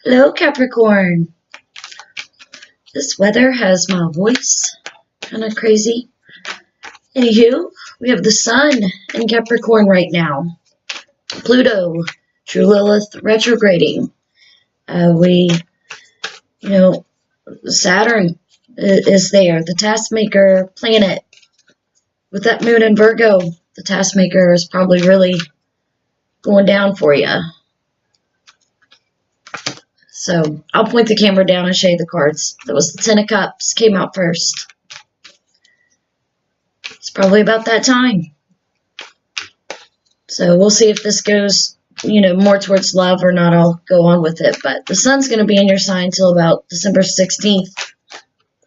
Hello, Capricorn. This weather has my voice kind of crazy. Anywho, we have the sun in Capricorn right now. Pluto, true Lilith retrograding. We, Saturn is there, the taskmaker planet. With that moon in Virgo, the taskmaker is probably really going down for you. So I'll point the camera down and show you the cards. That was the Ten of Cups, came out first. It's probably about that time. So we'll see if this goes, more towards love or not. I'll go on with it. But the sun's going to be in your sign till about December 16th.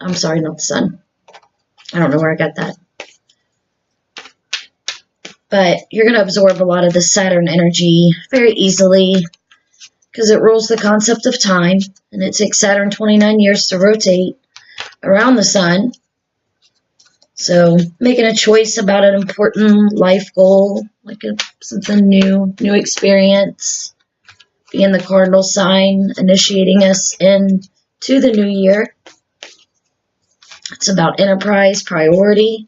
I'm sorry, not the sun. I don't know where I got that. But you're going to absorb a lot of the Saturn energy very easily, because it rules the concept of time, and it takes Saturn 29 years to rotate around the sun. So making a choice about an important life goal, like something new experience, being the cardinal sign, initiating us into the new year. It's about enterprise, priority.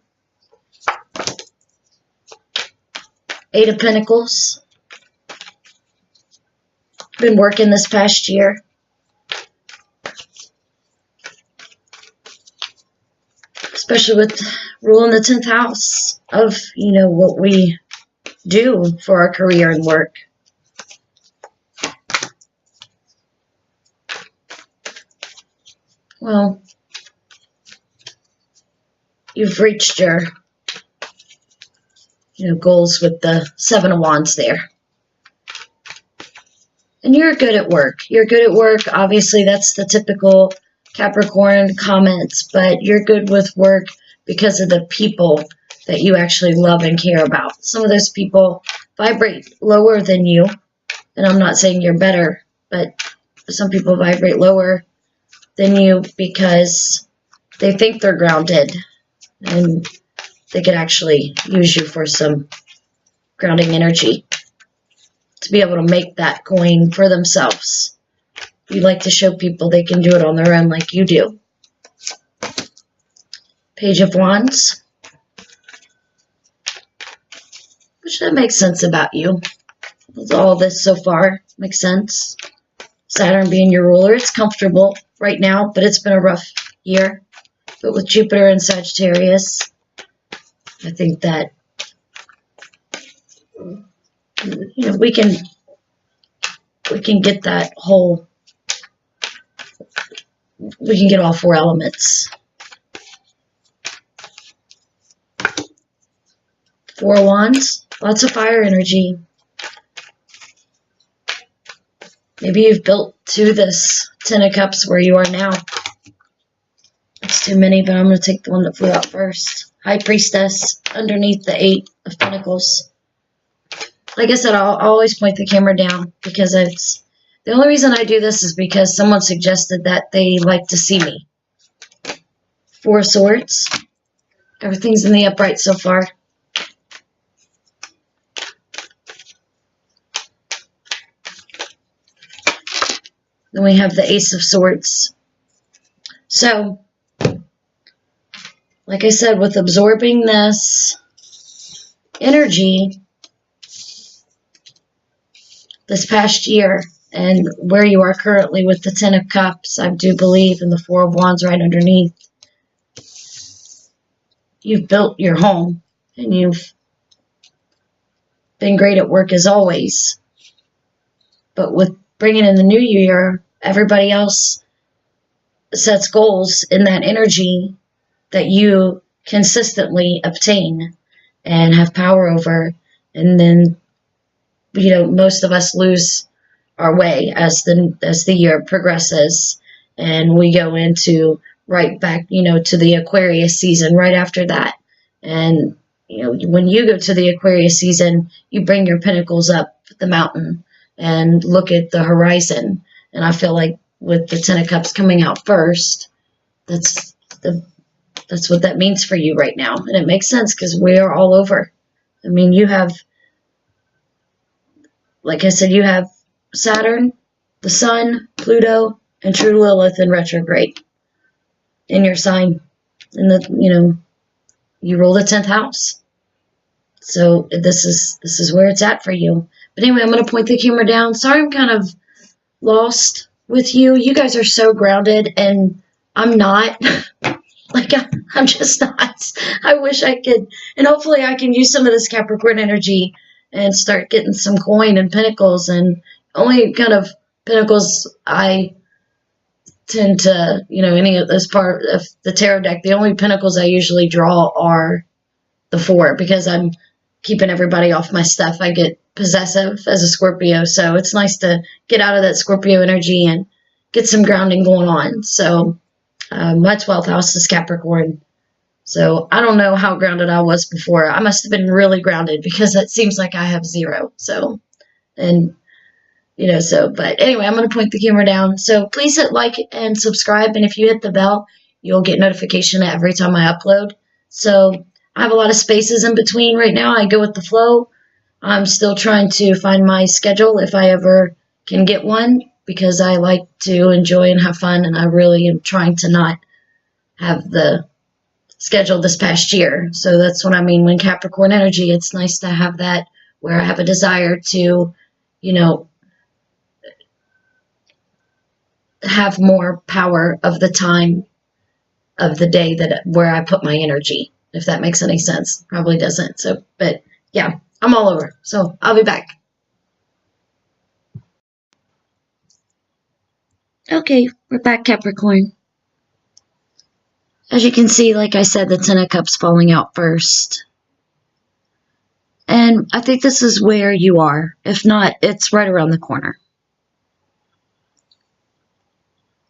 Eight of Pentacles. Been working this past year. Especially with ruling the 10th house of, what we do for our career and work. Well, you've reached your, goals with the Seven of Wands there. And you're good at work. You're good at work. Obviously, that's the typical Capricorn comments, but you're good with work because of the people that you actually love and care about. Some of those people vibrate lower than you, and I'm not saying you're better, but some people vibrate lower than you because they think they're grounded, and they could actually use you for some grounding energy to be able to make that coin for themselves. You like to show people they can do it on their own like you do. Page of Wands. Which that makes sense about you. With all this so far, makes sense. Saturn being your ruler, it's comfortable right now, but it's been a rough year. But with Jupiter and Sagittarius, I think that we can get that whole, we can get all four elements. Four of Wands, lots of fire energy. Maybe you've built to this Ten of Cups where you are now. It's too many, but I'm going to take the one that flew out first. High Priestess underneath the Eight of Pentacles. Like I said, I'll always point the camera down because it's the only reason I do this is because someone suggested that they like to see me. Four of Swords. Everything's in the upright so far. Then we have the Ace of Swords. So, like I said, with absorbing this energy this past year and where you are currently with the Ten of Cups, I do believe, and the Four of Wands right underneath, you've built your home and you've been great at work as always. But with bringing in the new year, everybody else sets goals in that energy that you consistently obtain and have power over. And then, most of us lose our way as the year progresses, and we go into right back, to the Aquarius season right after that. And, when you go to the Aquarius season, you bring your pentacles up the mountain and look at the horizon. And I feel like with the Ten of Cups coming out first, that's what that means for you right now. And it makes sense because we are all over. You have, like I said, you have Saturn the Sun, Pluto, and true Lilith in retrograde in your sign. And you roll the 10th house. So this is where it's at for you. But anyway, I'm going to point the camera down. Sorry I'm kind of lost with you. You guys are so grounded, and I'm not. Like, I'm just not. I wish I could. And hopefully I can use some of this Capricorn energy and start getting some coin and pentacles. And only kind of pentacles I tend to, any of this part of the tarot deck, the only pentacles I usually draw are the 4, because I'm keeping everybody off my stuff. I get possessive as a Scorpio, so it's nice to get out of that Scorpio energy and get some grounding going on. So my 12th house is Capricorn. So I don't know how grounded I was before. I must have been really grounded, because it seems like I have 0. So, and but anyway, I'm going to point the camera down. So please hit like and subscribe. And if you hit the bell, you'll get notification every time I upload. So I have a lot of spaces in between right now. I go with the flow. I'm still trying to find my schedule, if I ever can get one, because I like to enjoy and have fun. And I really am trying to not have the schedule this past year. So that's what I mean when Capricorn energy. It's nice to have that, where I have a desire to, have more power of the time of the day where I put my energy, if that makes any sense. Probably doesn't. So, but yeah, I'm all over. So I'll be back. Okay, we're back, Capricorn. As you can see, like I said, the 10 of Cups falling out first. And I think this is where you are. If not, it's right around the corner.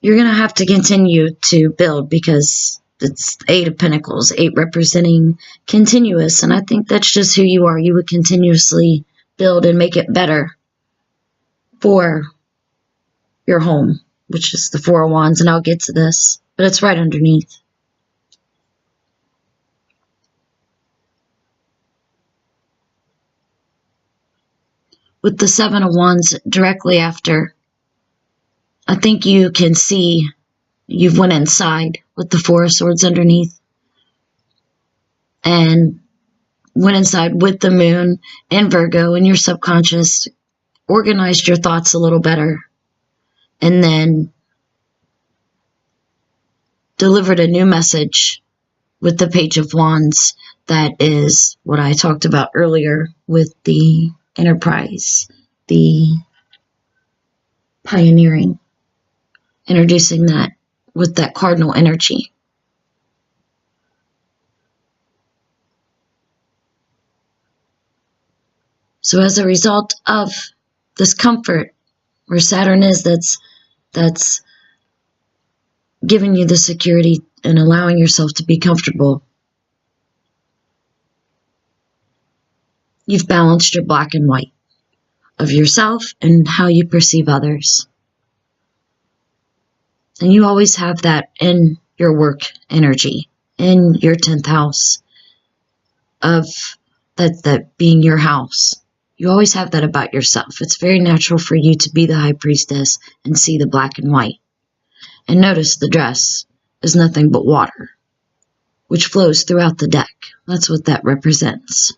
You're going to have to continue to build, because it's 8 of Pentacles, 8 representing continuous. And I think that's just who you are. You would continuously build and make it better for your home, which is the 4 of Wands. And I'll get to this, but it's right underneath. With the 7 of Wands directly after, I think you can see you've went inside with the 4 of Swords underneath, and went inside with the moon in Virgo, and your subconscious organized your thoughts a little better, and then delivered a new message with the Page of Wands. That is what I talked about earlier with the Enterprise, the pioneering, introducing that with that cardinal energy. So as a result of this comfort, where Saturn is, that's giving you the security and allowing yourself to be comfortable, you've balanced your black and white of yourself and how you perceive others. And you always have that in your work energy, in your 10th house, of that being your house. You always have that about yourself. It's very natural for you to be the High Priestess and see the black and white. And notice the dress is nothing but water, which flows throughout the deck. That's what that represents.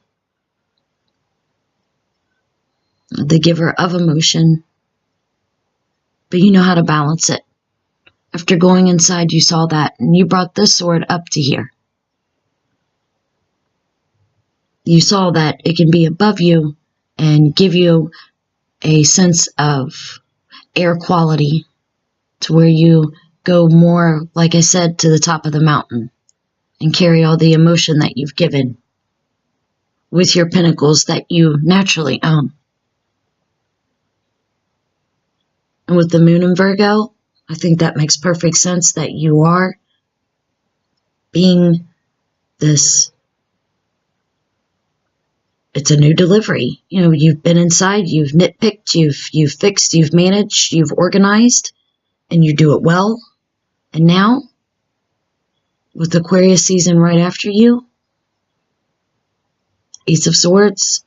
The giver of emotion, but you know how to balance it. After going inside, you saw that, and you brought this sword up to here. You saw that it can be above you and give you a sense of air quality, to where you go more, like I said, to the top of the mountain and carry all the emotion that you've given with your pentacles that you naturally own. And with the moon in Virgo, I think that makes perfect sense, that you are being this, it's a new delivery. You know, you've been inside, you've nitpicked, you've fixed, you've managed, you've organized, and you do it well. And now, with Aquarius season right after you, Ace of Swords,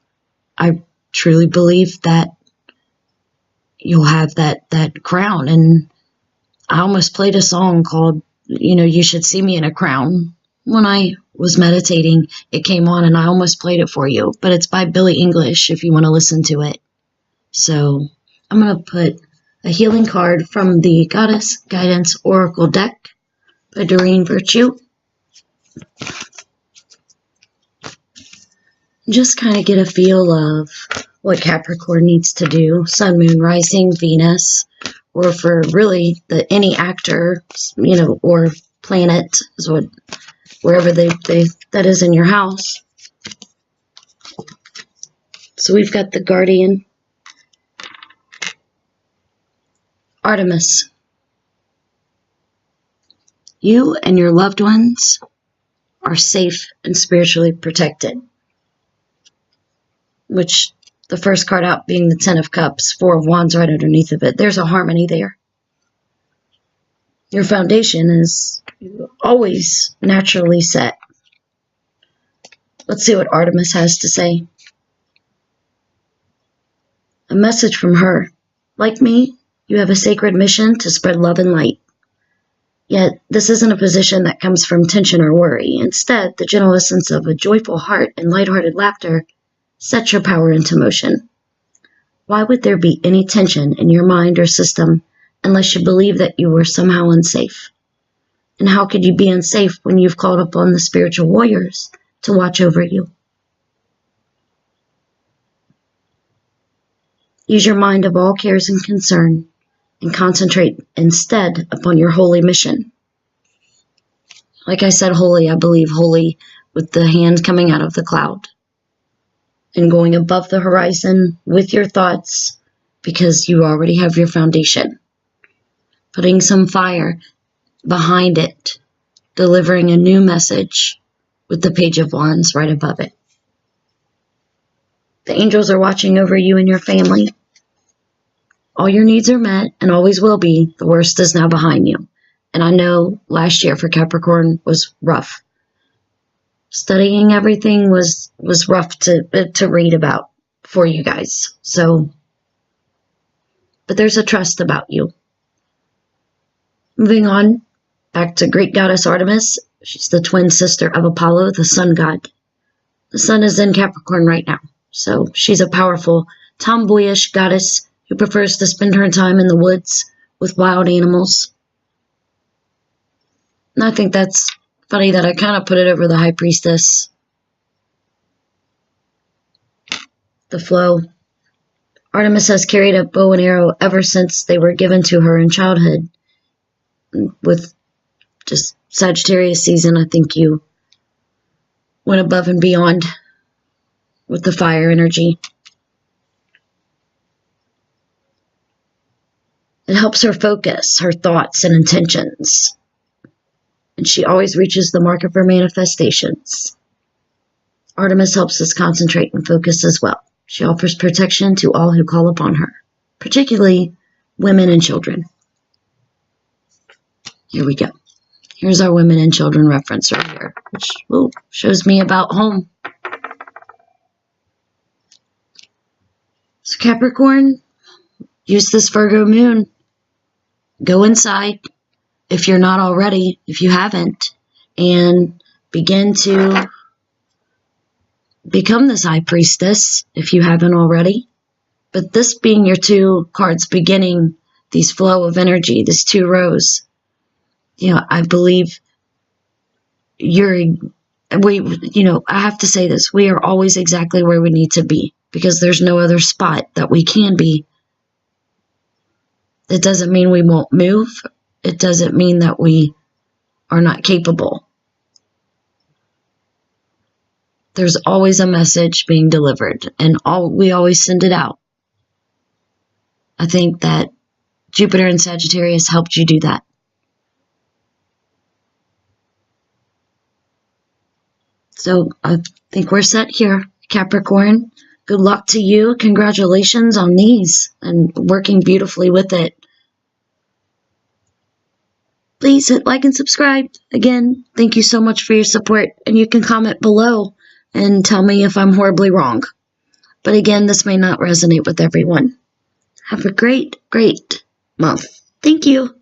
I truly believe that you'll have that crown. And I almost played a song called, You Should See Me in a Crown. When I was meditating, it came on and I almost played it for you. But it's by Billie English if you want to listen to it. So I'm going to put a healing card from the Goddess Guidance Oracle deck by Doreen Virtue. Just kind of get a feel of what Capricorn needs to do. Sun, Moon, Rising, Venus, or for really any actor, or planet is what, wherever that is in your house. So we've got the Guardian, Artemis. You and your loved ones are safe and spiritually protected. Which the first card out being the Ten of Cups, Four of Wands right underneath of it. There's a harmony there. Your foundation is always naturally set. Let's see what Artemis has to say. A message from her. Like me, you have a sacred mission to spread love and light. Yet, this isn't a position that comes from tension or worry. Instead, the gentle essence of a joyful heart and lighthearted laughter set your power into motion. Why would there be any tension in your mind or system unless you believe that you were somehow unsafe? And how could you be unsafe when you've called upon the spiritual warriors to watch over you? Use your mind of all cares and concern and concentrate instead upon your holy mission. Like I said, holy, I believe holy with the hand coming out of the cloud. And going above the horizon with your thoughts because you already have your foundation. Putting some fire behind it, delivering a new message with the Page of Wands right above it. The angels are watching over you and your family. All your needs are met and always will be. The worst is now behind you. And I know last year for Capricorn was rough. Studying everything was rough to read about for you guys. So, but there's a trust about you. Moving on, back to Greek goddess Artemis. She's the twin sister of Apollo, the sun god. The sun is in Capricorn right now. So she's a powerful, tomboyish goddess who prefers to spend her time in the woods with wild animals. And I think that's funny that I kind of put it over the High Priestess. The flow. Artemis has carried a bow and arrow ever since they were given to her in childhood. With just Sagittarius season, I think you went above and beyond with the fire energy. It helps her focus her thoughts and intentions. And she always reaches the mark of her manifestations. Artemis helps us concentrate and focus as well. She offers protection to all who call upon her, particularly women and children. Here we go. Here's our women and children reference right here, which shows me about home. So Capricorn, use this Virgo moon. Go inside. If you're not already, if you haven't, and begin to become this High Priestess, if you haven't already. But this being your two cards beginning these flow of energy, these two rows, I believe I have to say this, we are always exactly where we need to be because there's no other spot that we can be. It doesn't mean we won't move. It doesn't mean that we are not capable. There's always a message being delivered, and we always send it out. I think that Jupiter and Sagittarius helped you do that. So I think we're set here, Capricorn. Good luck to you. Congratulations on these and working beautifully with it. Please hit like and subscribe. Again, thank you so much for your support. And you can comment below and tell me if I'm horribly wrong. But again, this may not resonate with everyone. Have a great, great month. Thank you.